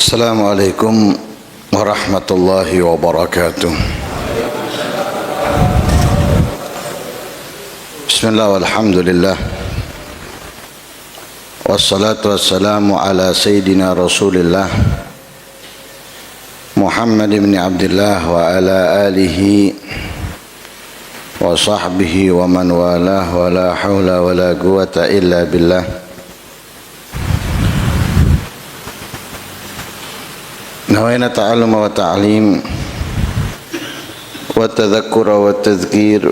Assalamualaikum warahmatullahi wabarakatuh. Bismillah walhamdulillah. Wassalatu wassalamu ala sayyidina Rasulillah Muhammad ibn Abdullah wa ala alihi wa sahbihi wa man walah wa la hawla wa la quwata illa billah. Nawaitu ta'allum wa ta'lim wa tadhakkura wa tadhkir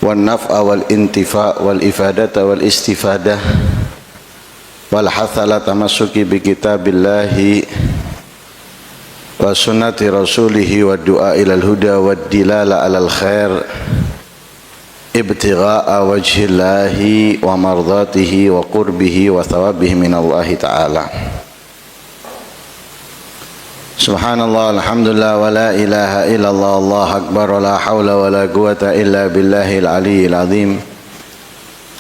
wa naf'a wal intifa' wal ifadata wal istifadah wal hathala tamassuki bi kitabillahi wa sunnati rasulihi wa du'a ilal huda wa dilala alal khair ibtigha'a wajhillahi wa mardatihi wa qurbihi wa thawabihi minallahi ta'ala. Subhanallah, alhamdulillah, wa la ilaha illallah, Allah akbar, wa la hawla wa la quwata illa billahil aliyyil azim.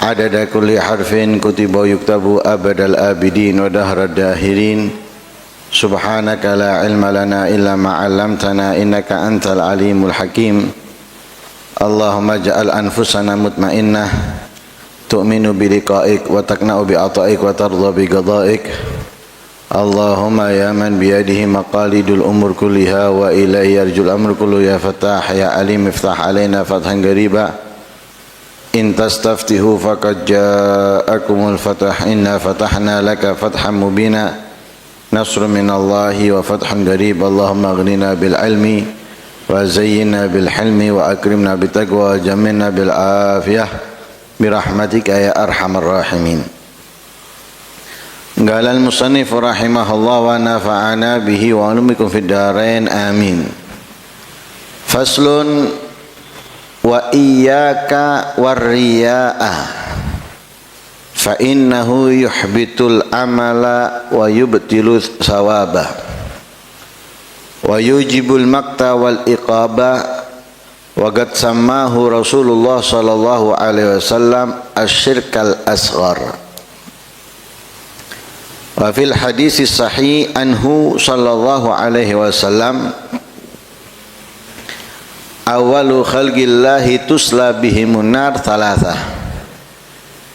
Adada kulli harfin kutiba yuktabu abadal abidin wa dahrad dahirin. Subhanaka la ilma lana illa ma 'allamtana innaka antal alimul hakim. Allahumma ja'al anfusana mutmainnah tu'minu bi liqa'ik wa taqna'u bi ata'ik wa tardha bi qada'ik. Allahumma ya man biyadihi maqalidul umur kulliha wa ilayhi yarjul amr kullu ya fatah ya alim iftah alaina fathan qariba in tastaftihu faqad ja'akumul fatah inna fatahna laka fathan mubina nasrun minallahi wa fathun qarib. Allahumma aghnina bil ilmi wa zayyinna bil hilmi wa akrimna bit taqwa wa jammilna bil afiyah birahmatika ya arhamar rahimin. Qala al-musannif rahimahullah wa nafa'ana bihi wa ulumikum fid dharain amin. Faslun wa iyyaka warriya'a fa innahu yuhbitul amala wa yubtilu thawaba wa yujibul maqta wal iqaba wa qad sammahu Rasulullah sallallahu alaihi wasallam asyirkal asghar. Wa fil hadis sahih anhu sallallahu alaihi wasallam awalu khalqillahi tusla bihimun nar thalatha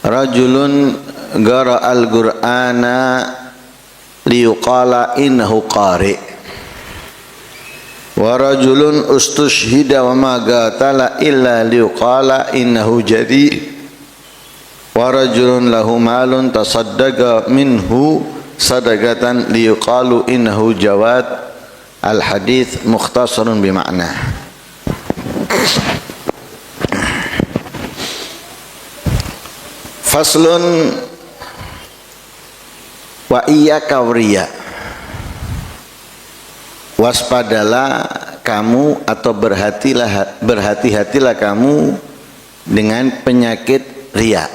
rajulun qara al-qur'ana liyuqala innahu qari wa rajulun ustushhida wa ma qatala illa liyuqala innahu jadi wa rajulun lahu malun tasaddaqa minhu sadaqatan liyuqalu innahu jawad. Al hadits mukhtasarun bima'na. Faslun wa iyyaka wariya. Waspadalah kamu atau berhati-hatilah kamu dengan penyakit riya.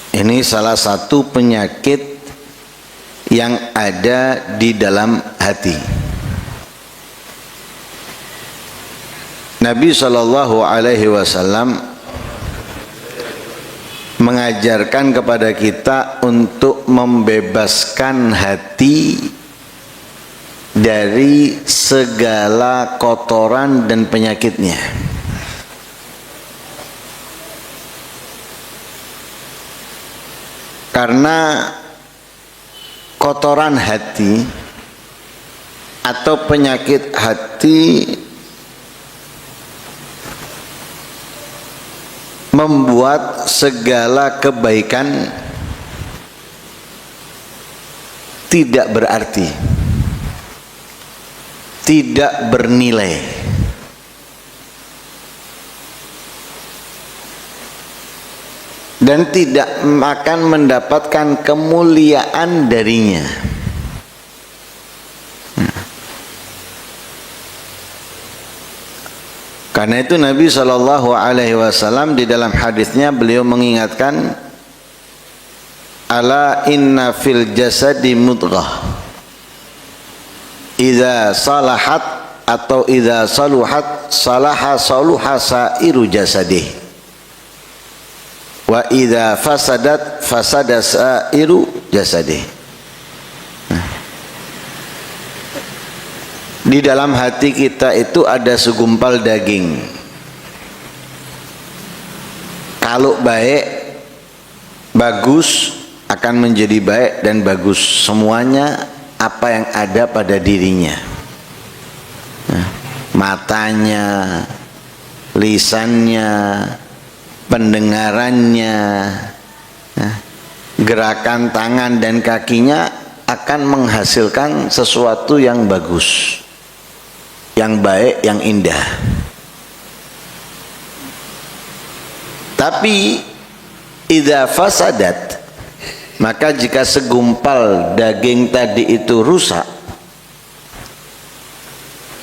Ini salah satu penyakit yang ada di dalam hati. Nabi sallallahu alaihi wasallam mengajarkan kepada kita untuk membebaskan hati dari segala kotoran dan penyakitnya. Karena kotoran hati atau penyakit hati membuat segala kebaikan tidak berarti, tidak bernilai. Dan tidak akan mendapatkan kemuliaan darinya. Karena itu Nabi sallallahu alaihi wasallam di dalam hadisnya beliau mengingatkan, ala inna fil jasadi mudghah idza salahat atau idza saluhat salaha saluha sairu jasadih. Wa idza fasadat fasada sa'iru jasadih. Di dalam hati kita itu ada segumpal daging. Kalau baik, bagus, akan menjadi baik dan bagus semuanya apa yang ada pada dirinya. Matanya, lisannya, pendengarannya, gerakan tangan dan kakinya akan menghasilkan sesuatu yang bagus, yang baik, yang indah. Tapi idza fasadat, maka jika segumpal daging tadi itu rusak,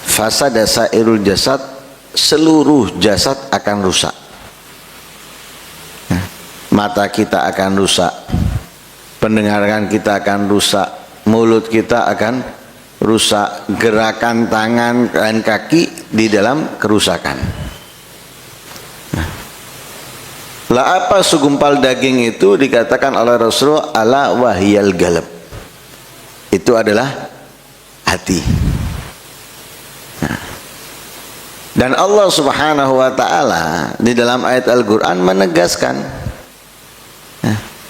fasada sairul jasad, seluruh jasad akan rusak. Mata kita akan rusak, pendengaran kita akan rusak, mulut kita akan rusak, gerakan tangan dan kaki di dalam kerusakan. Lah apa segumpal daging itu? Dikatakan oleh Rasulullah, ala wahiyal galab, itu adalah hati. Dan Allah Subhanahu wa ta'ala di dalam ayat Al-Quran menegaskan,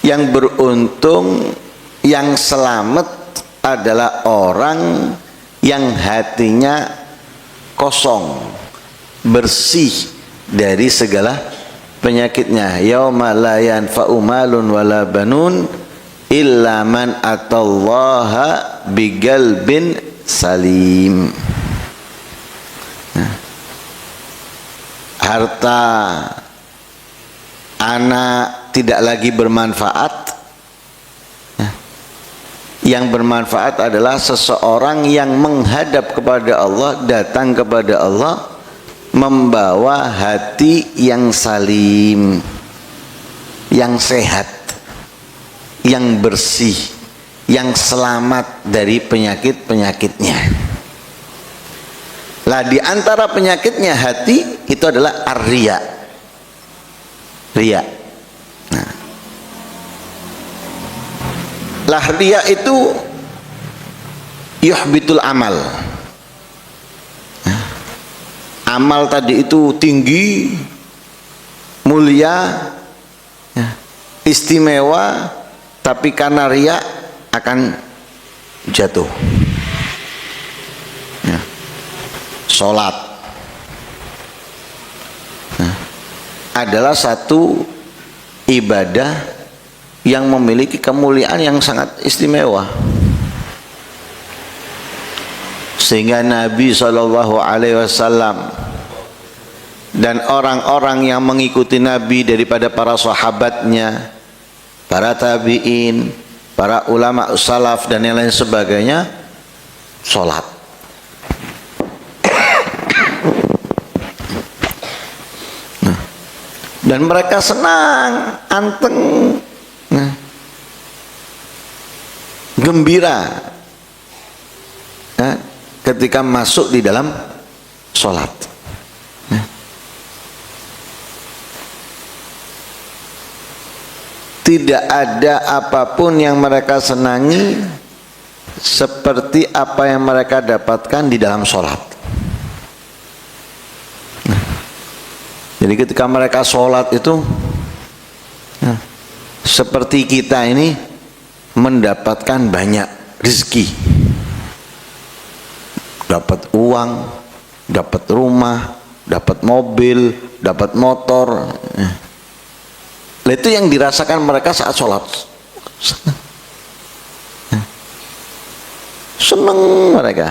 yang beruntung, yang selamat adalah orang yang hatinya kosong, bersih dari segala penyakitnya. Yauma la yanfa'u malun wala banun illa man atallaha biqalbin salim. Harta anak tidak lagi bermanfaat. Yang bermanfaat adalah seseorang yang menghadap kepada Allah, datang kepada Allah, membawa hati yang salim, yang sehat, yang bersih, yang selamat dari penyakit-penyakitnya. Lah di antara penyakitnya hati itu adalah ar-riya. Riya. Nah. Lah riya itu yuhbitul amal. Nah. Amal tadi itu tinggi, mulia, istimewa, tapi karena riya akan jatuh. Sholat adalah satu ibadah yang memiliki kemuliaan yang sangat istimewa, sehingga Nabi SAW dan orang-orang yang mengikuti Nabi daripada para sahabatnya, para tabi'in, para ulama salaf dan yang lain sebagainya, sholat. Dan mereka senang, anteng, gembira ketika masuk di dalam sholat. Tidak ada apapun yang mereka senangi seperti apa yang mereka dapatkan di dalam sholat. Jadi ketika mereka sholat itu seperti kita ini mendapatkan banyak rezeki, dapat uang, dapat rumah, dapat mobil, dapat motor. Itu yang dirasakan mereka saat sholat. Senang mereka,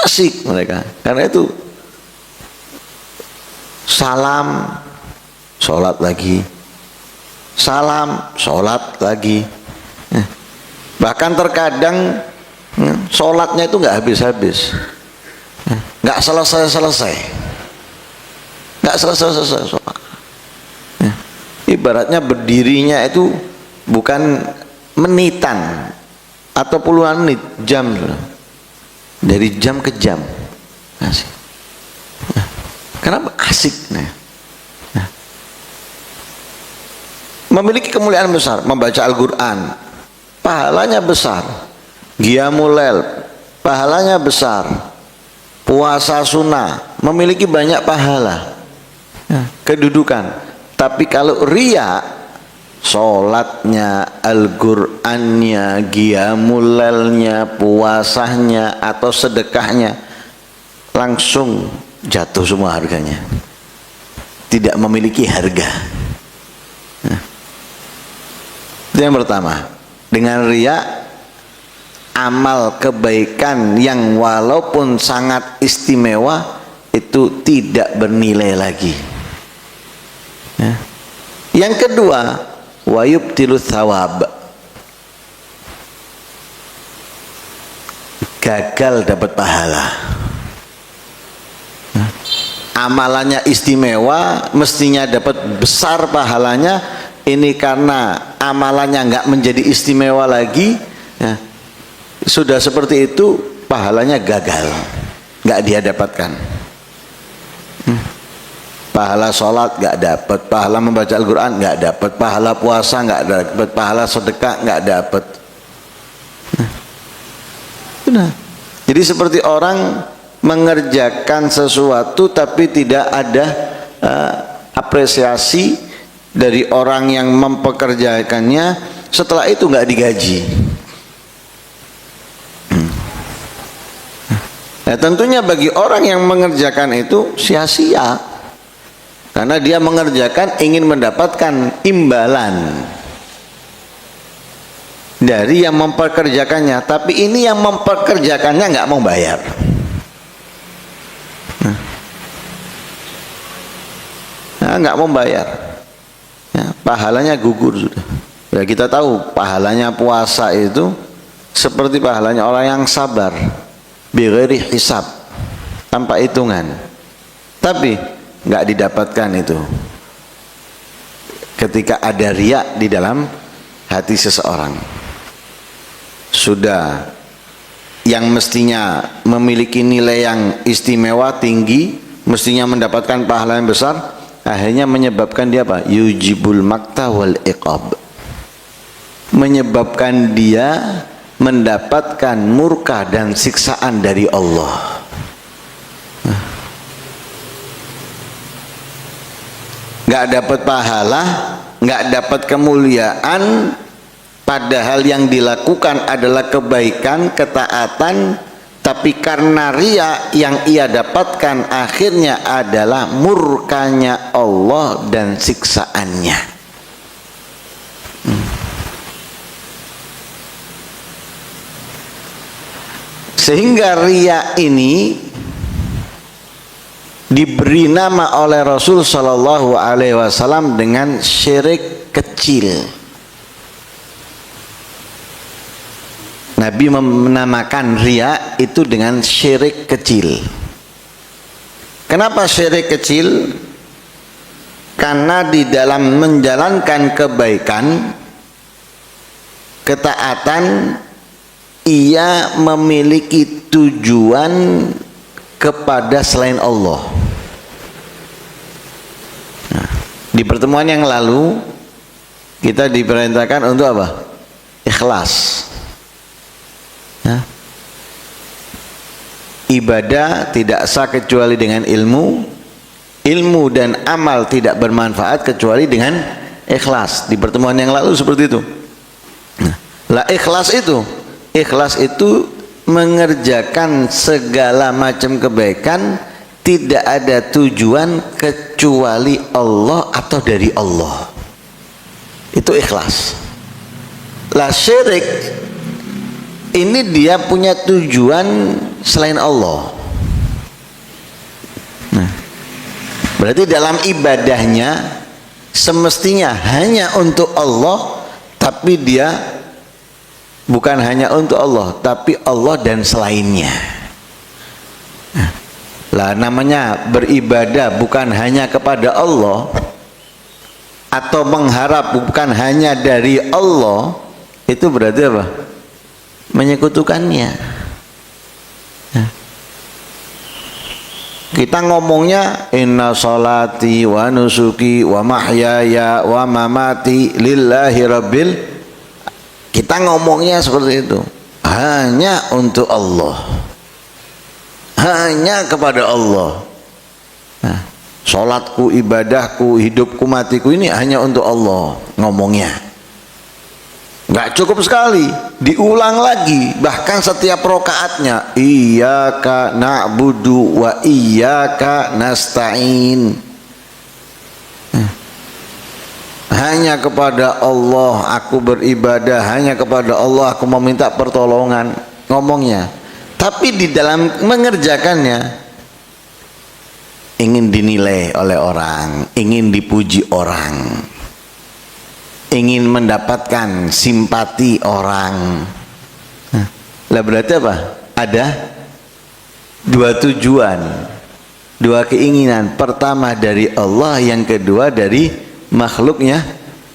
asik mereka, karena itu salam, sholat lagi, salam, sholat lagi. Bahkan terkadang sholatnya itu nggak habis-habis, nggak selesai-selesai, nggak selesai-selesai sholat. Ibaratnya berdirinya itu bukan menitan atau puluhan menit, jam, dari jam ke jam. Asik. Kenapa asik? memiliki kemuliaan besar. Membaca Al-Quran pahalanya besar, qiyamul lail pahalanya besar, puasa sunnah memiliki banyak pahala, kedudukan. Tapi kalau riya, sholatnya, Al-Qur'annya, qiyamul lailnya, puasanya atau sedekahnya langsung jatuh semua harganya, tidak memiliki harga. Itu yang pertama. Dengan riya, amal kebaikan yang walaupun sangat istimewa itu tidak bernilai lagi. Yang kedua, wa yubtilu thawab, gagal dapat pahala. Amalannya istimewa, mestinya dapat besar pahalanya, ini karena amalannya nggak menjadi istimewa lagi, sudah seperti itu pahalanya gagal, nggak dia dapatkan. Pahala sholat nggak dapat, pahala membaca Al-Quran nggak dapat, pahala puasa nggak dapat, pahala sedekah nggak dapat. Jadi seperti orang mengerjakan sesuatu tapi tidak ada apresiasi dari orang yang mempekerjakannya, setelah itu nggak digaji. Nah, tentunya bagi orang yang mengerjakan itu sia-sia, karena dia mengerjakan ingin mendapatkan imbalan dari yang mempekerjakannya, tapi ini yang mempekerjakannya nggak mau bayar. Nggak mau bayar, pahalanya gugur sudah. Ya, kita tahu pahalanya puasa itu seperti pahalanya orang yang sabar, bighairi hisab, tanpa hitungan. Tapi nggak didapatkan itu ketika ada riya di dalam hati seseorang. Sudah yang mestinya memiliki nilai yang istimewa tinggi, mestinya mendapatkan pahala yang besar, akhirnya menyebabkan dia apa? Yujibul makta wal iqab, menyebabkan dia mendapatkan murka dan siksaan dari Allah. Nggak dapat pahala, nggak dapat kemuliaan, padahal yang dilakukan adalah kebaikan, ketaatan, tapi karena riya yang ia dapatkan akhirnya adalah murkanya Allah dan siksaannya. Sehingga riya ini diberi nama oleh Rasul Shallallahu Alaihi Wasallam dengan syirik kecil. Nabi menamakan riya itu dengan syirik kecil. Kenapa syirik kecil? Karena di dalam menjalankan kebaikan, ketaatan, ia memiliki tujuan kepada selain Allah. Nah, di pertemuan yang lalu kita diperintahkan untuk apa? Ikhlas. Ibadah tidak sah kecuali dengan ilmu, ilmu dan amal tidak bermanfaat kecuali dengan ikhlas. Di pertemuan yang lalu seperti itu. Lah ikhlas itu mengerjakan segala macam kebaikan tidak ada tujuan kecuali Allah atau dari Allah. Itu ikhlas. Lah syirik ini dia punya tujuan selain Allah. Nah, berarti dalam ibadahnya semestinya hanya untuk Allah, tapi dia bukan hanya untuk Allah, tapi Allah dan selainnya. Nah, lah namanya beribadah bukan hanya kepada Allah atau mengharap bukan hanya dari Allah, itu berarti apa? Menyekutukannya. Nah, Kita ngomongnya inna sholati wa nusuki wa mahyaya wa mamati lillahi rabbil. Kita ngomongnya seperti itu. Hanya untuk Allah. Hanya kepada Allah. Nah, sholatku, ibadahku, hidupku, matiku ini hanya untuk Allah ngomongnya. Nggak cukup sekali, diulang lagi, bahkan setiap rokaatnya iyyaka na'budu wa iyyaka nasta'in. Hanya kepada Allah aku beribadah, hanya kepada Allah aku meminta pertolongan, ngomongnya. Tapi di dalam mengerjakannya ingin dinilai oleh orang, ingin dipuji orang, ingin mendapatkan simpati orang. Lah berarti apa? Ada dua tujuan, dua keinginan. Pertama dari Allah, yang kedua dari makhluknya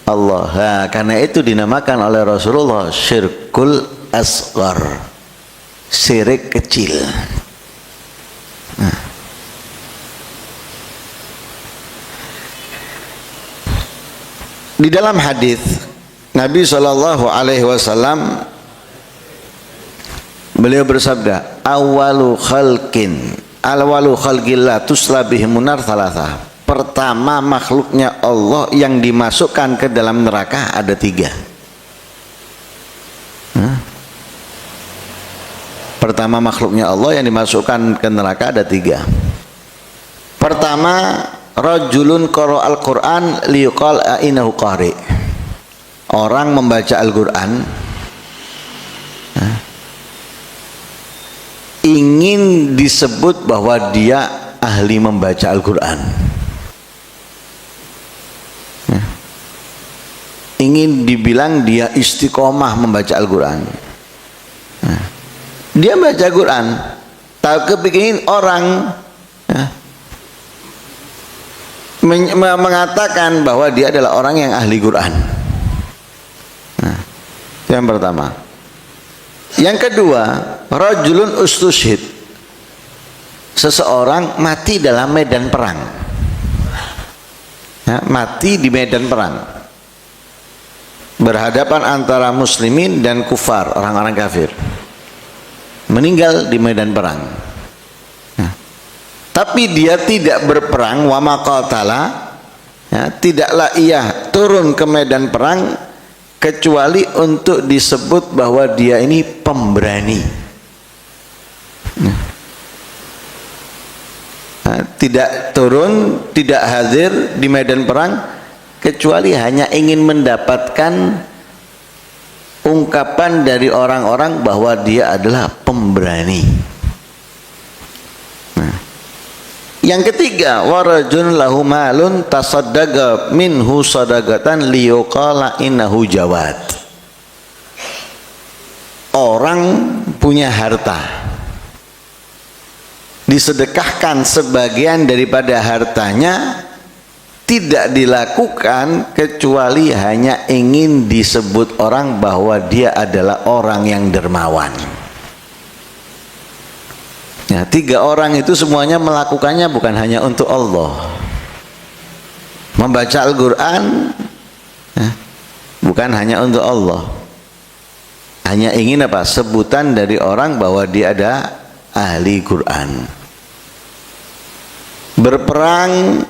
Allah. Nah, karena itu dinamakan oleh Rasulullah syirkul asghar, syirik kecil. Di dalam hadis Nabi Shallallahu Alaihi Wasallam beliau bersabda, awalu khalqillah tusla bihimunar thalatha. Pertama makhluknya Allah yang dimasukkan ke dalam neraka ada tiga. Pertama makhluknya Allah yang dimasukkan ke neraka ada tiga. Pertama, rajulun qara al-Qur'an liyuqal innahu qari. Orang membaca Al-Qur'an ingin disebut bahwa dia ahli membaca Al-Qur'an. Ingin dibilang dia istiqomah membaca Al-Qur'an. Dia baca Quran, tahu kepingin orang mengatakan bahwa dia adalah orang yang ahli Quran. Nah, yang pertama. Yang kedua, rajulun ustushhid. Seseorang mati dalam medan perang. Mati di medan perang. Berhadapan antara muslimin dan kufar, orang-orang kafir. Meninggal di medan perang. Tapi dia tidak berperang, wa maqatala, tidaklah ia turun ke medan perang kecuali untuk disebut bahwa dia ini pemberani. Tidak turun, tidak hadir di medan perang kecuali hanya ingin mendapatkan ungkapan dari orang-orang bahwa dia adalah pemberani. Yang ketiga, warajun lahu malun tasaddaqa minhu sadaqatan liyuqala innahu jawad. Orang punya harta, disedekahkan sebagian daripada hartanya, tidak dilakukan kecuali hanya ingin disebut orang bahwa dia adalah orang yang dermawan. Ya, tiga orang itu semuanya melakukannya bukan hanya untuk Allah. Membaca Al-Quran bukan hanya untuk Allah. Hanya ingin apa? Sebutan dari orang bahwa dia ada ahli Quran. Berperang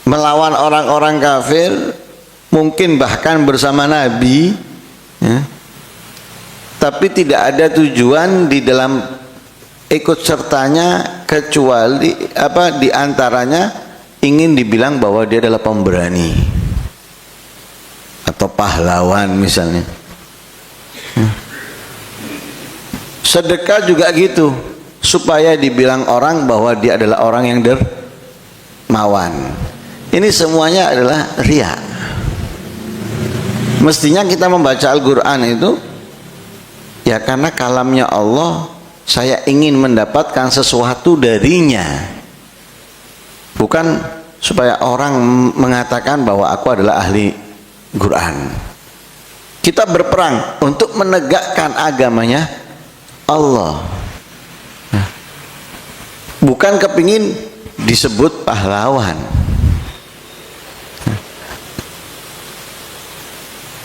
melawan orang-orang kafir, mungkin bahkan bersama Nabi, tapi tidak ada tujuan di dalam ikut sertanya kecuali apa, diantaranya ingin dibilang bahwa dia adalah pemberani atau pahlawan misalnya. Sedekah juga gitu, supaya dibilang orang bahwa dia adalah orang yang dermawan. Ini semuanya adalah riya. Mestinya kita membaca Al-Quran itu ya karena kalamnya Allah, saya ingin mendapatkan sesuatu darinya, bukan supaya orang mengatakan bahwa aku adalah ahli Quran. Kita berperang untuk menegakkan agamanya Allah. bukan kepingin disebut pahlawan.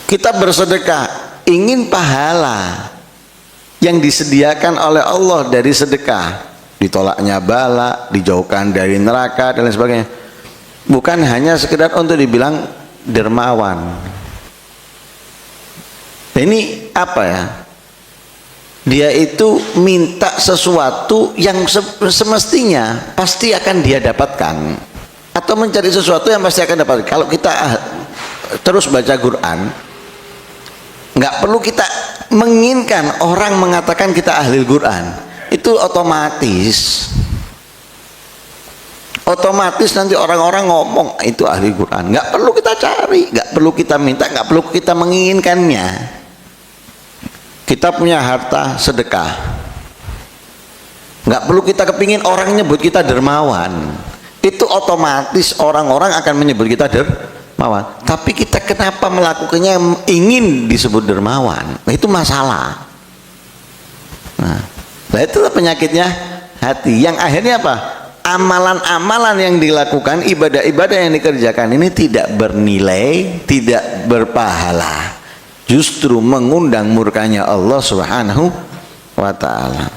Kita bersedekah ingin pahala yang disediakan oleh Allah dari sedekah, ditolaknya bala, dijauhkan dari neraka dan lain sebagainya. Bukan hanya sekedar untuk dibilang dermawan. Ini apa ya? Dia itu minta sesuatu yang semestinya pasti akan dia dapatkan, atau mencari sesuatu yang pasti akan dapat. Kalau kita terus baca Quran, nggak perlu kita menginginkan orang mengatakan kita ahli Quran, itu otomatis nanti orang-orang ngomong itu ahli Quran. Nggak perlu kita cari, nggak perlu kita minta, nggak perlu kita menginginkannya. Kita punya harta sedekah, nggak perlu kita kepingin orang nyebut kita dermawan, itu otomatis orang-orang akan menyebut kita dermawan. Tapi kita kenapa melakukannya ingin disebut dermawan? Nah, itu masalah. Nah, itulah penyakitnya hati, yang akhirnya apa? Amalan-amalan yang dilakukan, ibadah-ibadah yang dikerjakan ini tidak bernilai, tidak berpahala, justru mengundang murkanya Allah Subhanahu wa ta'ala.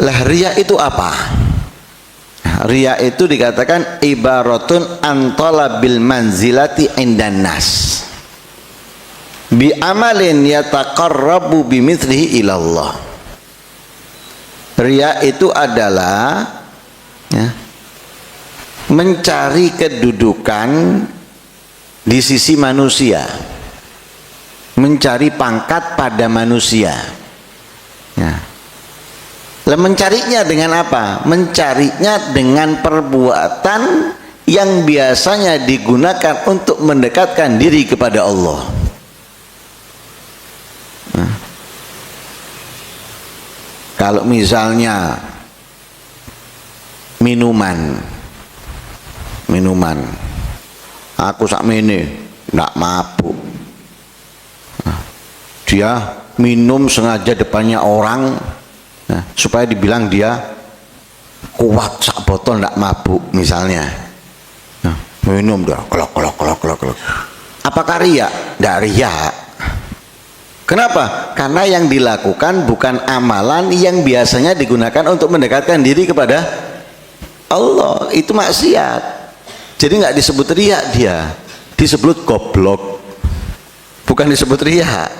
Lah riya itu apa? Riya itu dikatakan ibaratun antala bil manzilati indan nas bi amalin yataqarrabu bimithlihi ilallah. Riya itu adalah mencari kedudukan di sisi manusia, mencari pangkat pada manusia. Mencarinya dengan apa? Mencarinya dengan perbuatan yang biasanya digunakan untuk mendekatkan diri kepada Allah. Kalau misalnya minuman, aku sakmene ndak mabuk, dia minum sengaja depannya orang, supaya dibilang dia kuat sak botol ndak mabuk misalnya. Minum dah kelok. Apakah riya? Ndak riya. Kenapa? Karena yang dilakukan bukan amalan yang biasanya digunakan untuk mendekatkan diri kepada Allah. Itu maksiat. Jadi nggak disebut riya, dia disebut goblok, bukan disebut riya.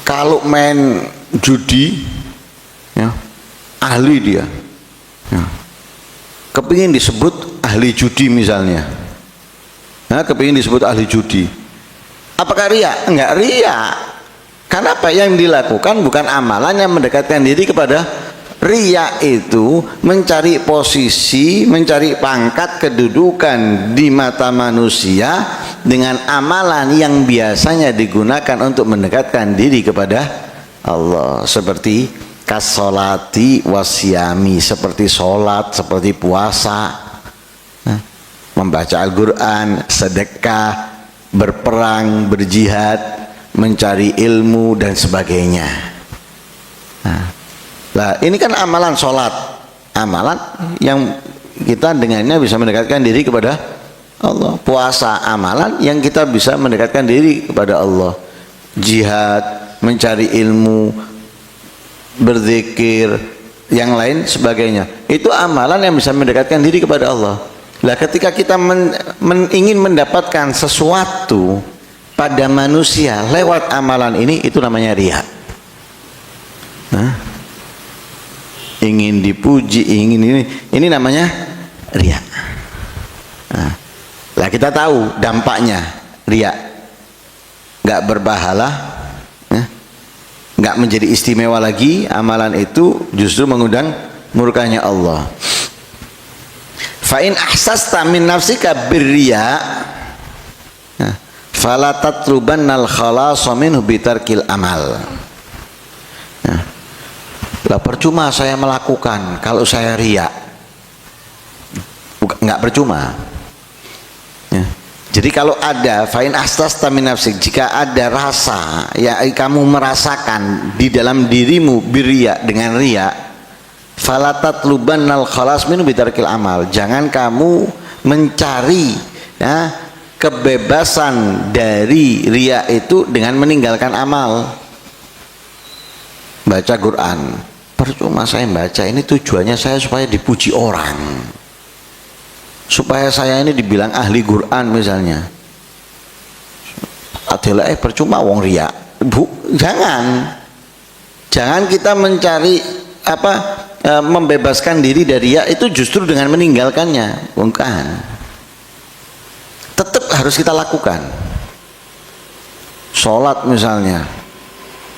Kalau main judi, ahli dia, kepingin disebut ahli judi misalnya, kepingin disebut ahli judi. Apakah riya? Enggak riya. Karena apa yang dilakukan bukan amalan yang mendekatkan diri kepada. Riya itu mencari posisi, mencari pangkat, kedudukan di mata manusia dengan amalan yang biasanya digunakan untuk mendekatkan diri kepada Allah, seperti kasolati wasyami, seperti sholat, seperti puasa, membaca Al-Quran, sedekah, berperang, berjihad, mencari ilmu dan sebagainya. Nah, ini kan amalan sholat, amalan yang kita dengannya bisa mendekatkan diri kepada Allah. Puasa, amalan yang kita bisa mendekatkan diri kepada Allah. Jihad, mencari ilmu, berzikir, yang lain sebagainya, itu amalan yang bisa mendekatkan diri kepada Allah. Nah, ketika kita ingin mendapatkan sesuatu pada manusia lewat amalan ini, itu namanya riya. Ingin dipuji, ingin ini namanya riya. Lah kita tahu dampaknya riya, nggak berpahala, nggak menjadi istimewa lagi. Amalan itu justru mengundang murkanya Allah. Fa in ahsasta min nafsika birriya fala tatlubannal khalasa minhu bitarkil amal. Lah percuma saya melakukan kalau saya riya, nggak percuma. Jadi kalau ada fa'in astasta min nafsik, jika ada rasa ya kamu merasakan di dalam dirimu birriya, dengan riya, falatat lubannal khalas minu bitarkil amal, jangan kamu mencari ya kebebasan dari riya itu dengan meninggalkan amal. Baca Quran, percuma saya baca, ini tujuannya saya supaya dipuji orang, supaya saya ini dibilang ahli Quran misalnya. Adalah percuma wong riya. Bu, jangan kita mencari membebaskan diri dari riya itu justru dengan meninggalkannya. Bukan. Tetap harus kita lakukan. Sholat misalnya,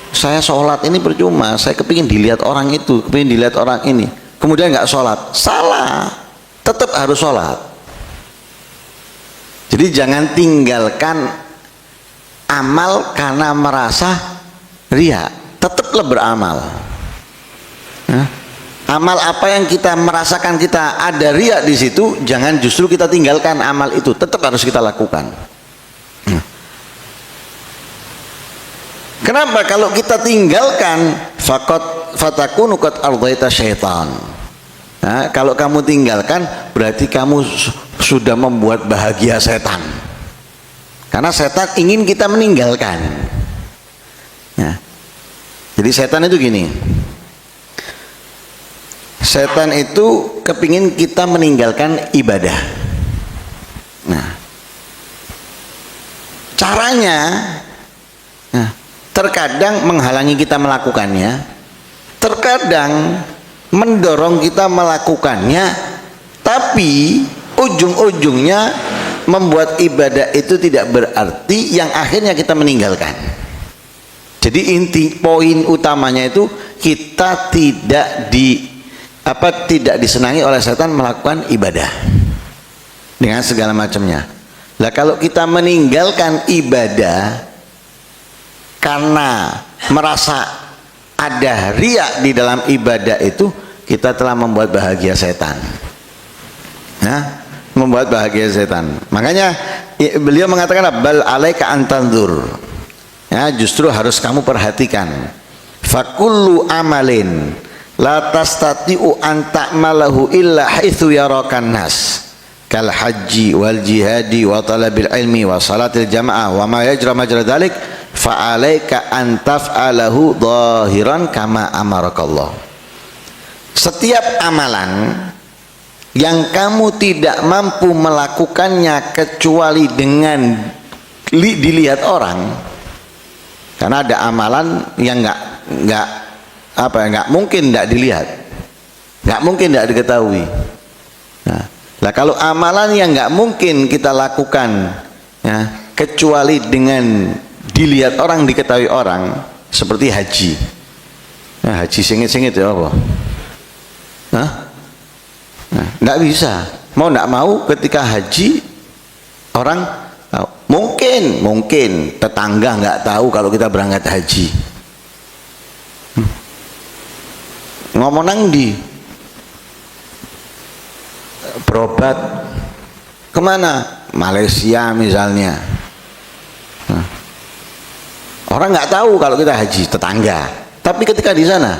saya sholat ini percuma, saya kepingin dilihat orang itu, kepingin dilihat orang ini, kemudian nggak sholat, salah. Tetap harus sholat. Jadi jangan tinggalkan amal karena merasa riya, tetaplah beramal. Amal apa yang kita merasakan kita ada riya di situ, jangan justru kita tinggalkan amal itu, tetap harus kita lakukan. Kenapa? Kalau kita tinggalkan, fatakunu qad ardaita syaitan. Nah, kalau kamu tinggalkan, berarti kamu sudah membuat bahagia setan. Karena setan ingin kita meninggalkan. Nah, jadi setan itu gini. Setan itu kepingin kita meninggalkan ibadah. Nah, caranya, terkadang menghalangi kita melakukannya, terkadang mendorong kita melakukannya, tapi ujung-ujungnya membuat ibadah itu tidak berarti, yang akhirnya kita meninggalkan. Jadi inti poin utamanya itu kita tidak disenangi oleh setan melakukan ibadah dengan segala macamnya. Lah kalau kita meninggalkan ibadah karena merasa ada riya di dalam ibadah itu, kita telah membuat bahagia setan. Ya, membuat bahagia setan. Makanya beliau mengatakan bal alaika antanzur. Ya, justru harus kamu perhatikan. Fakullu amalin la tastati'u an ta'malahu illa haitsu yarakan nas kal haji wal jihadi wa talabil ilmi wa salatil jamaah wa ma yajra majra dzalik fa alaika an taf'alahu dhahiran kama amarakallah. Setiap amalan yang kamu tidak mampu melakukannya kecuali dengan dilihat orang, karena ada amalan yang nggak mungkin tidak dilihat, nggak mungkin tidak diketahui. Nah, kalau amalan yang nggak mungkin kita lakukan ya, kecuali dengan dilihat orang, diketahui orang, seperti haji. Nah, haji singit-singit ya apa? Nggak bisa. Mau nggak mau ketika haji orang tahu. Mungkin tetangga nggak tahu kalau kita berangkat haji. Ngomong nang di berobat kemana? Malaysia misalnya. Orang nggak tahu kalau kita haji, tetangga. Tapi ketika di sana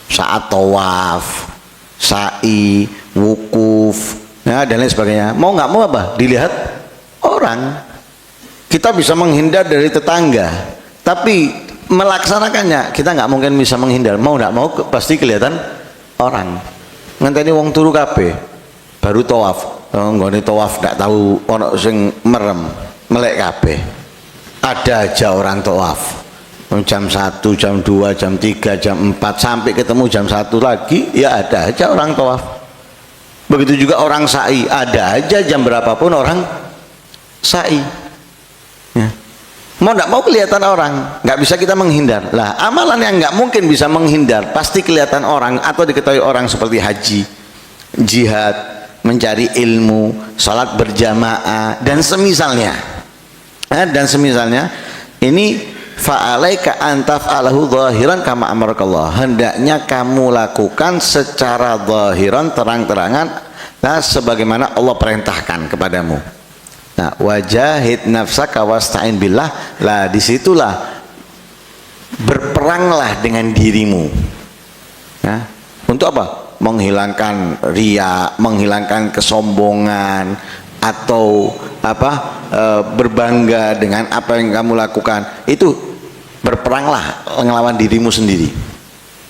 saat tawaf, sa'i, wukuf, ya, dan lain sebagainya, mau nggak mau apa? Dilihat orang. Kita bisa menghindar dari tetangga, tapi melaksanakannya kita nggak mungkin bisa menghindar. Mau nggak mau pasti kelihatan orang. Ngenteni wong turu kabeh baru tawaf, nggone tawaf nggak tahu ono sing merem melek kabeh. Ada aja orang tawaf jam 1, jam 2, jam 3, jam 4 sampai ketemu jam 1 lagi, ya ada aja orang tawaf. Begitu juga orang sa'i, ada aja jam berapapun orang sa'i. Ya. Mau nggak mau kelihatan orang, nggak bisa kita menghindar. Lah amalan yang nggak mungkin bisa menghindar, pasti kelihatan orang atau diketahui orang, seperti haji, jihad, mencari ilmu, salat berjamaah dan semisalnya. Dan semisalnya ini fa'alaika antaf'alahu dhahiran kama amarakallah. Hendaknya kamu lakukan secara dhahiran, terang-terangan, sebagaimana Allah perintahkan kepadamu. Nah, wajahid nafsaka wasta'in billah. Lah disitulah berperanglah dengan dirimu. Nah, untuk apa? Menghilangkan riya, menghilangkan kesombongan, atau apa, berbangga dengan apa yang kamu lakukan. Itu berperanglah melawan dirimu sendiri.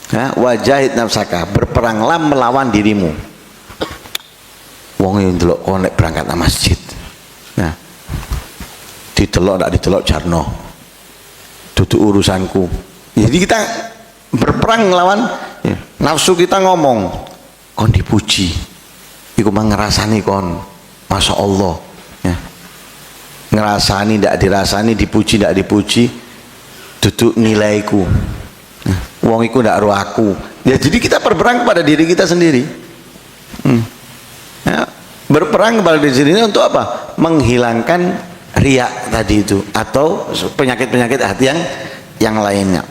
Nah, wajahid nafsaka, berperanglah melawan dirimu. Wong yang delok konek berangkat ke masjid. Nah, ditelok tak ditelok jarno, duduk urusanku. Jadi kita berperang melawan ya, nafsu kita ngomong, kon dipuji, iku mah ngerasani kon, masya Allah, ya. Ngerasani tidak dirasani, dipuji tidak dipuji, duduk nilaiku, ya. Wong iku tidak roh aku. Ya, jadi kita berperang kepada diri kita sendiri. Ya, berperang kepada diri sendiri untuk apa? Menghilangkan riak tadi itu, atau penyakit-penyakit hati yang lainnya.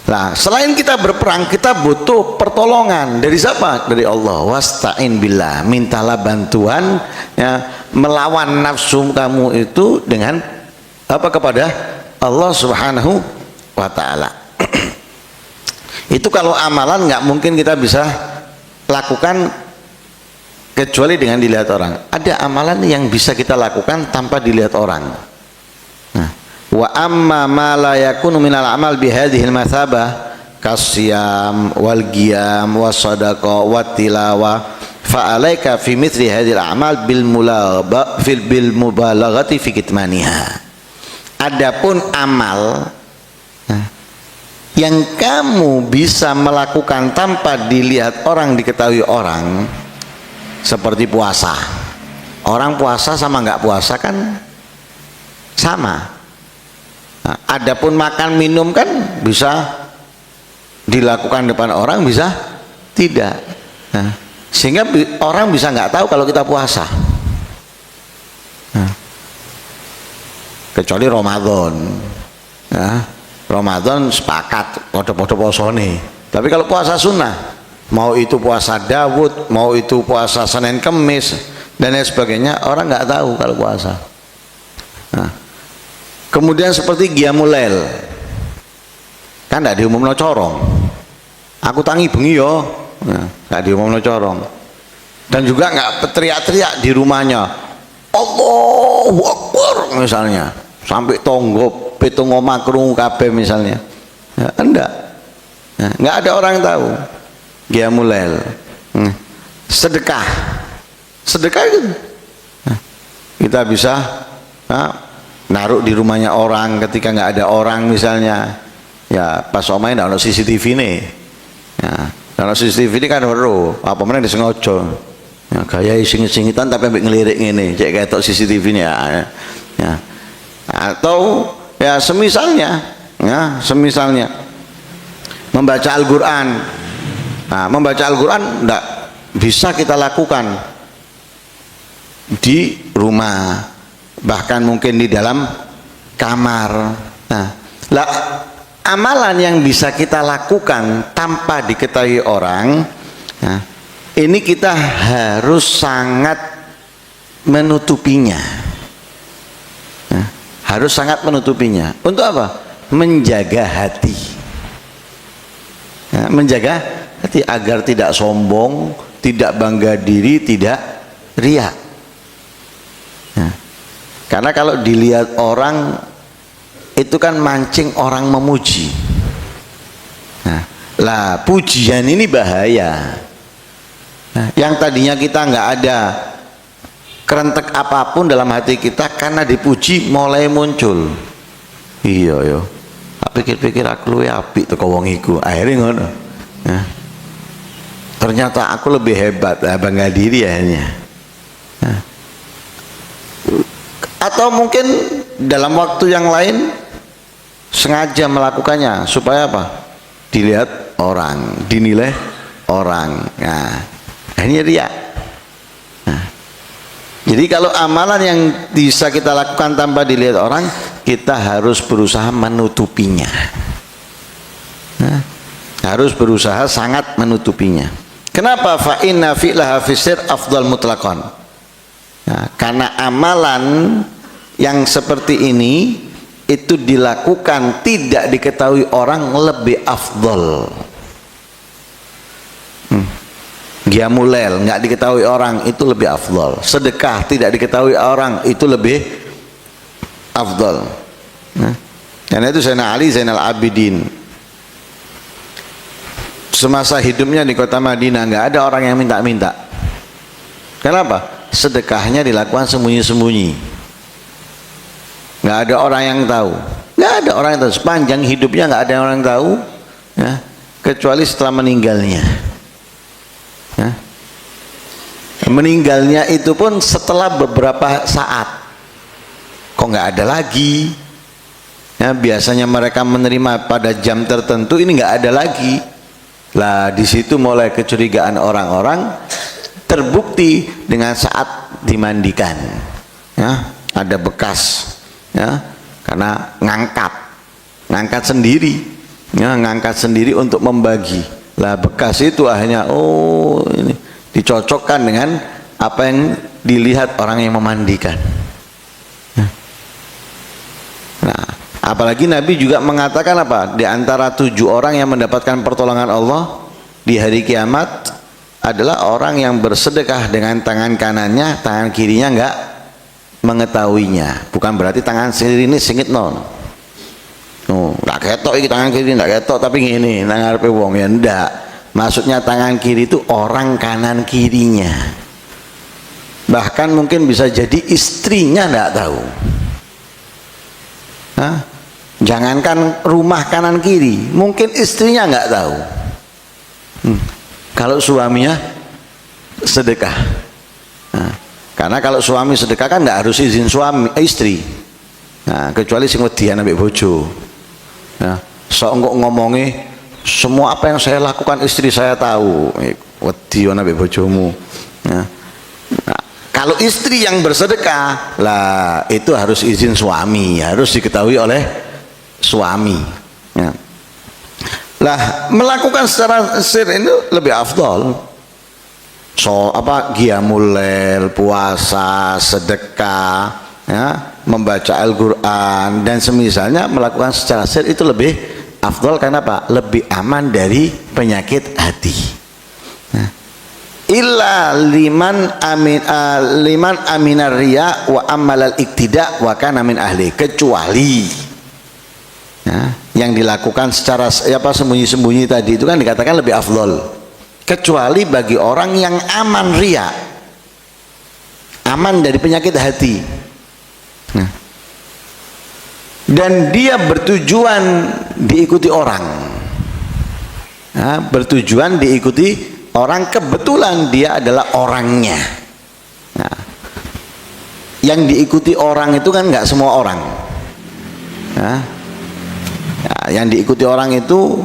Nah, selain kita berperang, kita butuh pertolongan dari siapa? Dari Allah. Wasta'in billah, mintalah bantuan ya, melawan nafsu kamu itu dengan apa? Kepada Allah Subhanahu wa ta'ala. Itu kalau amalan nggak mungkin kita bisa lakukan kecuali dengan dilihat orang. Ada amalan yang bisa kita lakukan tanpa dilihat orang. Nah, wa amma ma la yakunu minal amal bihadhil mathabah kasyam wal qiyam was sadaqah wat tilawah fa alaika fi mithli hadhil a'mal bil mubalaghati fi kitmaniha. Adapun amal yang kamu bisa melakukan tanpa dilihat orang, diketahui orang, seperti puasa. Orang puasa sama nggak puasa kan sama. Nah, adapun makan minum kan bisa dilakukan depan orang, bisa tidak. Nah, sehingga orang bisa nggak tahu kalau kita puasa. Nah, kecuali Ramadan. Nah, Ramadan sepakat podo-podo posone. Tapi kalau puasa sunnah, mau itu puasa Daud, mau itu puasa Senin Kemis dan lain sebagainya, orang nggak tahu kalau puasa. Nah, kemudian seperti Qiyamul Lail, kan tidak diumumno corong. Aku tangi bengi yo, nah, nggak diumumno corong. Dan juga nggak teriak-teriak di rumahnya, Allahu Akbar misalnya, sampai tonggo pitung omah krungu kabeh misalnya. Ya, enggak. Nah, nggak ada orang tahu. Qiyamul Lail, sedekah itu, nah, kita bisa naruh di rumahnya orang ketika nggak ada orang misalnya. Ya pas omain ada CCTV nih, ya, kalau CCTV ini kan baru apa mana disengaja, ya, gaya singit-singitan tapi ambil ngelirik ini, cek kayak CCTV ini ya, atau ya semisalnya membaca Al-Quran. Nah, membaca Al-Quran tidak bisa kita lakukan di rumah, bahkan mungkin di dalam kamar. Nah, amalan yang bisa kita lakukan tanpa diketahui orang, nah, ini kita harus sangat menutupinya. Nah, harus sangat menutupinya. Untuk apa? Menjaga hati. Nah, menjaga hati agar tidak sombong, tidak bangga diri, tidak riya. Nah, karena kalau dilihat orang itu kan mancing orang memuji. Nah, lah pujian ini bahaya. Nah, yang tadinya kita nggak ada kerentek apapun dalam hati kita, karena dipuji mulai muncul. Iya yo, pikir-pikir aku luwih apik teko wong iku, akhirnya ngono. Nah, ternyata aku lebih hebat, bangga diri akhirnya. Nah, atau mungkin dalam waktu yang lain sengaja melakukannya supaya apa? Dilihat orang, dinilai orang. Nah, ini riya. Nah, jadi kalau amalan yang bisa kita lakukan tanpa dilihat orang, kita harus berusaha menutupinya. Nah, harus berusaha sangat menutupinya. Kenapa? Fa inna fi'laha fisir afdal mutlaqan. Nah, karena amalan yang seperti ini itu dilakukan tidak diketahui orang lebih afdol. Qiyamul lail nggak diketahui orang itu lebih afdol. Sedekah tidak diketahui orang itu lebih afdol. Nah, karena itu Sayyidina Ali Zainal Abidin semasa hidupnya di kota Madinah nggak ada orang yang minta-minta. Kenapa? Sedekahnya dilakukan sembunyi-sembunyi. Nggak ada orang yang tahu. Nggak ada orang yang tahu. Sepanjang hidupnya nggak ada orang yang tahu, ya, kecuali setelah meninggalnya. Ya. Meninggalnya itu pun setelah beberapa saat. Kok nggak ada lagi? Ya, biasanya mereka menerima pada jam tertentu, ini nggak ada lagi. Lah di situ mulai kecurigaan orang-orang, terbukti dengan saat dimandikan, ya, ada bekas, ya, karena ngangkat sendiri, ya, ngangkat sendiri untuk membagi. Lah bekas itu akhirnya ini dicocokkan dengan apa yang dilihat orang yang memandikan. Nah, apalagi Nabi juga mengatakan apa? Di antara 7 orang yang mendapatkan pertolongan Allah di hari kiamat adalah orang yang bersedekah dengan tangan kanannya, tangan kirinya enggak mengetahuinya. Bukan berarti tangan kiri ini singit non. Enggak ketok iki tangan kiri enggak ketok tapi ngene nang ngarepe wong ya ndak. Maksudnya tangan kiri itu orang kanan kirinya. Bahkan mungkin bisa jadi istrinya enggak tahu. Hah? Jangankan rumah kanan kiri, mungkin istrinya nggak tahu. Kalau suaminya sedekah, nah, karena kalau suami sedekah kan nggak harus izin istri, nah, kecuali sing wedian ambek bojo. Nah, sok ngomongnya semua apa yang saya lakukan istri saya tahu, wedian ambek bojomu. Nah, kalau istri yang bersedekah, lah itu harus izin suami, harus diketahui oleh suami. Ya. Lah melakukan secara sir itu lebih afdol. Qiyamul lail, puasa, sedekah, ya, membaca Al-Qur'an dan semisalnya melakukan secara sir itu lebih afdol karena apa? Lebih aman dari penyakit hati. Nah, illa liman aminar riya wa amalal iktida wa kana min ahli, kecuali, ya, yang dilakukan secara sembunyi-sembunyi tadi itu kan dikatakan lebih afdol, kecuali bagi orang yang aman riya, aman dari penyakit hati, nah, dan dia bertujuan diikuti orang, nah, bertujuan diikuti orang, kebetulan dia adalah orangnya. Nah, yang diikuti orang itu kan nggak semua orang. Nah, yang diikuti orang itu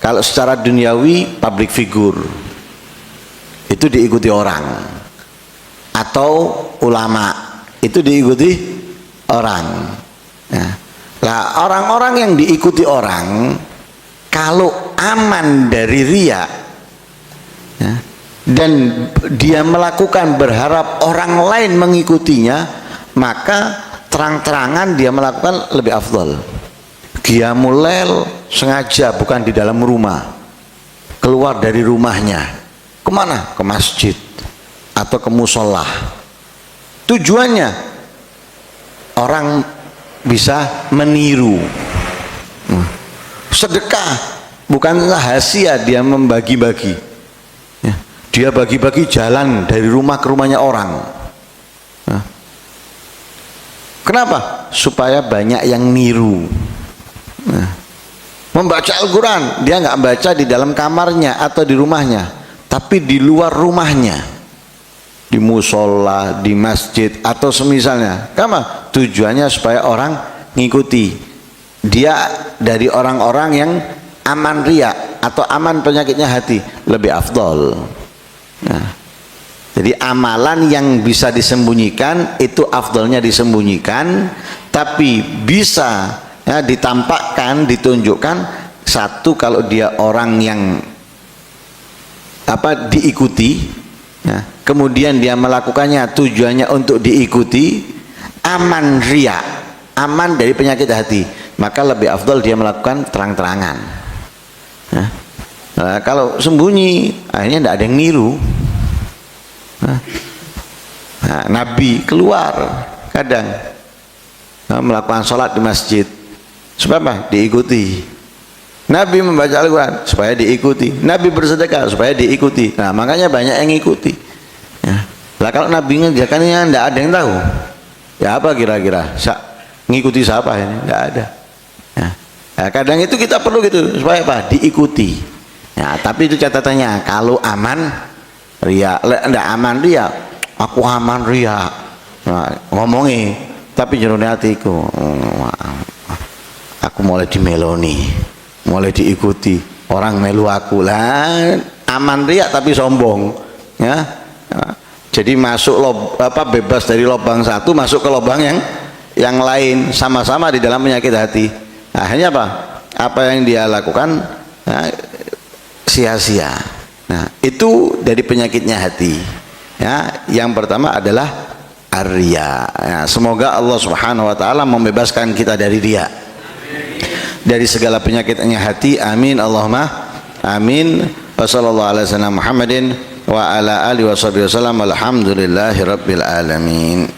kalau secara duniawi public figure itu diikuti orang, atau ulama itu diikuti orang. Nah, lah orang-orang yang diikuti orang kalau aman dari riya, ya, dan dia melakukan berharap orang lain mengikutinya, maka terang-terangan dia melakukan lebih afdol. Qiyamul lail sengaja bukan di dalam rumah, keluar dari rumahnya kemana? Ke masjid atau ke musola. Tujuannya orang bisa meniru. Sedekah bukan rahasia dia membagi-bagi, ya, dia bagi-bagi jalan dari rumah ke rumahnya orang. Nah, kenapa? Supaya banyak yang niru. Nah, membaca Al-Quran dia nggak baca di dalam kamarnya atau di rumahnya, tapi di luar rumahnya, di musola, di masjid atau semisalnya. Kenapa? Tujuannya supaya orang ngikuti dia dari orang-orang yang aman riya atau aman penyakitnya hati, lebih afdol. Nah, jadi amalan yang bisa disembunyikan itu afdolnya disembunyikan, tapi bisa, ya, ditampakkan, ditunjukkan. Satu, kalau dia orang yang diikuti, Ya. Kemudian dia melakukannya tujuannya untuk diikuti, aman riya, aman dari penyakit hati, maka lebih afdal dia melakukan terang-terangan. Ya. Nah, kalau sembunyi akhirnya tidak ada yang niru. Nah, Nabi keluar kadang melakukan sholat di masjid supaya apa? Diikuti. Nabi membaca Al-Quran supaya diikuti. Nabi bersedekah supaya diikuti. Nah, makanya banyak yang ngikuti. Ya. Lah kalau Nabi ngerjakannya tidak ada yang tahu. Ya apa kira-kira? Ngikuti siapa ini? Tidak ada. Ya. Nah, kadang itu kita perlu gitu supaya apa? Diikuti. Ya, tapi itu catatannya kalau aman ria, tidak aman ria, aku aman ria. Nah, ngomongi, tapi jerone hatiku, aku mulai dimeloni, mulai diikuti, orang melu aku lah, aman ria tapi sombong, ya. Jadi masuk bebas dari lubang satu, masuk ke lubang yang lain, sama-sama di dalam penyakit hati. Akhirnya apa? Apa yang dia lakukan sia-sia. Nah, itu dari penyakitnya hati. Ya, yang pertama adalah ar-riya. Ya, semoga Allah Subhanahu wa taala membebaskan kita dari riya. Dari segala penyakitnya hati. Amin Allahumma amin. Wassallallahu ala sayyidina Muhammadin wa ala alihi wasallam. Alhamdulillahirabbil alamin.